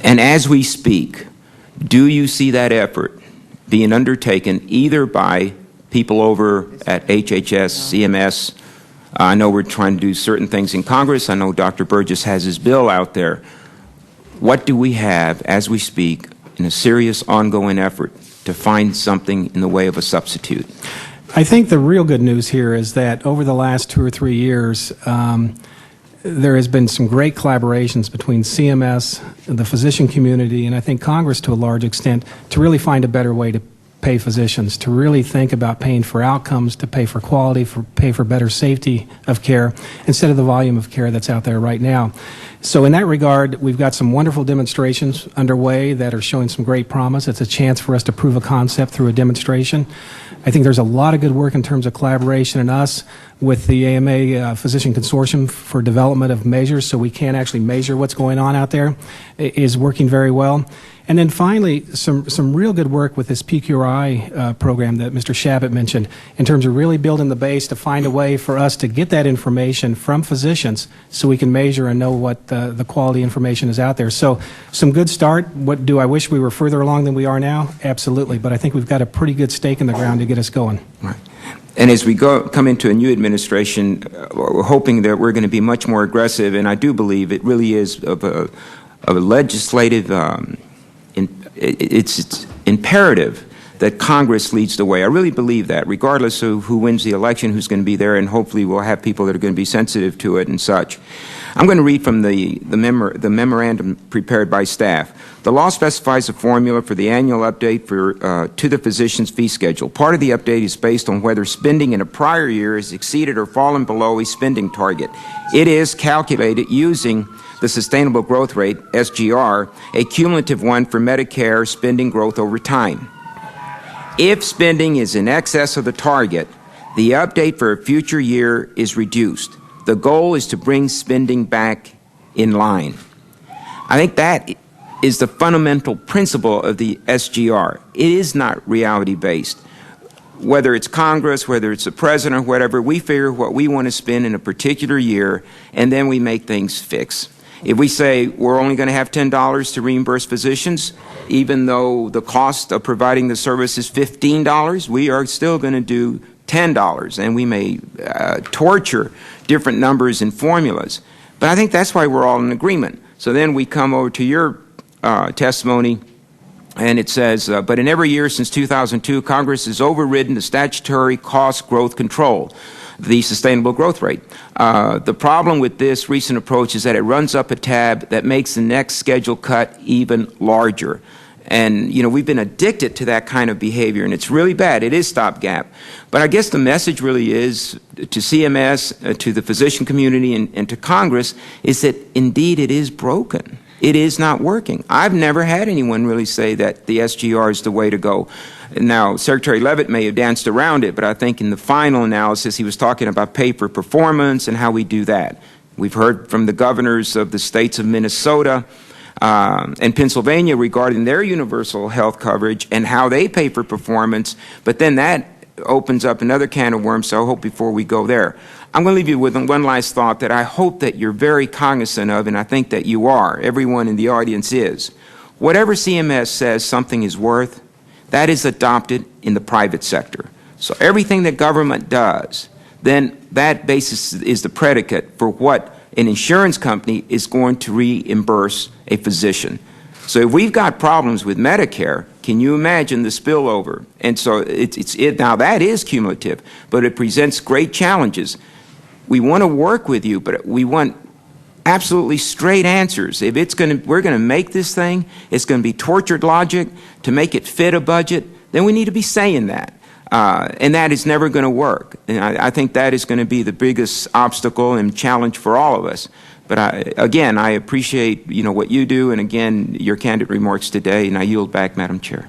And as we speak, do you see that effort being undertaken either by people over at HHS, CMS? I know we're trying to do certain things in Congress. I know Dr. Burgess has his bill out there. What do we have as we speak in a serious ongoing effort to find something in the way of a substitute? I think the real good news here is that over the last 2 or 3 years, there has been some great collaborations between CMS, the physician community, and I think Congress to a large extent to really find a better way to pay physicians, to really think about paying for outcomes, to pay for quality, pay for better safety of care, instead of the volume of care that's out there right now. So in that regard, we've got some wonderful demonstrations underway that are showing some great promise. It's a chance for us to prove a concept through a demonstration. I think there's a lot of good work in terms of collaboration in us with the AMA Physician Consortium for development of measures so we can actually measure what's going on out there is working very well. And then finally, some real good work with this PQRI program that Mr. Shabbat mentioned in terms of really building the base to find a way for us to get that information from physicians so we can measure and know what the quality information is out there. So some good start. What do I wish we were further along than we are now? Absolutely. But I think we've got a pretty good stake in the ground to get us going. Right. And as we come into a new administration, we're hoping that we're going to be much more aggressive, and I do believe it really is of a legislative it's imperative that Congress leads the way. I really believe that, regardless of who wins the election, who's going to be there, and hopefully we'll have people that are going to be sensitive to it and such. I'm going to read from the memorandum prepared by staff. The law specifies a formula for the annual update to the physician's fee schedule. Part of the update is based on whether spending in a prior year has exceeded or fallen below a spending target. It is calculated using the Sustainable Growth Rate, SGR, a cumulative one for Medicare spending growth over time. If spending is in excess of the target, the update for a future year is reduced. The goal is to bring spending back in line. I think that is the fundamental principle of the SGR. It is not reality-based. Whether it's Congress, whether it's the president, or whatever, we figure what we want to spend in a particular year, and then we make things fix. If we say we're only going to have $10 to reimburse physicians, even though the cost of providing the service is $15, we are still going to do $10, and we may torture different numbers and formulas. But I think that's why we're all in agreement. So then we come over to your testimony, and it says, but in every year since 2002, Congress has overridden the statutory cost growth control, the sustainable growth rate. The problem with this recent approach is that it runs up a tab that makes the next schedule cut even larger. And, you know, we've been addicted to that kind of behavior, and it's really bad. It is stopgap. But I guess the message really is to CMS, to the physician community, and to Congress, is that indeed it is broken. It is not working. I've never had anyone really say that the SGR is the way to go. Now, Secretary Leavitt may have danced around it, but I think in the final analysis he was talking about pay for performance and how we do that. We've heard from the governors of the states of Minnesota and Pennsylvania regarding their universal health coverage and how they pay for performance, but then that opens up another can of worms, so I hope before we go there. I'm going to leave you with one last thought that I hope that you're very cognizant of, and I think that you are. Everyone in the audience is. Whatever CMS says something is worth, that is adopted in the private sector. So everything that government does, then that basis is the predicate for what an insurance company is going to reimburse a physician. So if we've got problems with Medicare, can you imagine the spillover? And so now that is cumulative, but it presents great challenges. We want to work with you, but we want absolutely straight answers. If we're going to make this thing, it's going to be tortured logic to make it fit a budget, then we need to be saying that. And that is never going to work. And I think that is going to be the biggest obstacle and challenge for all of us. But again, I appreciate what you do, and again, your candid remarks today, and I yield back, Madam Chair.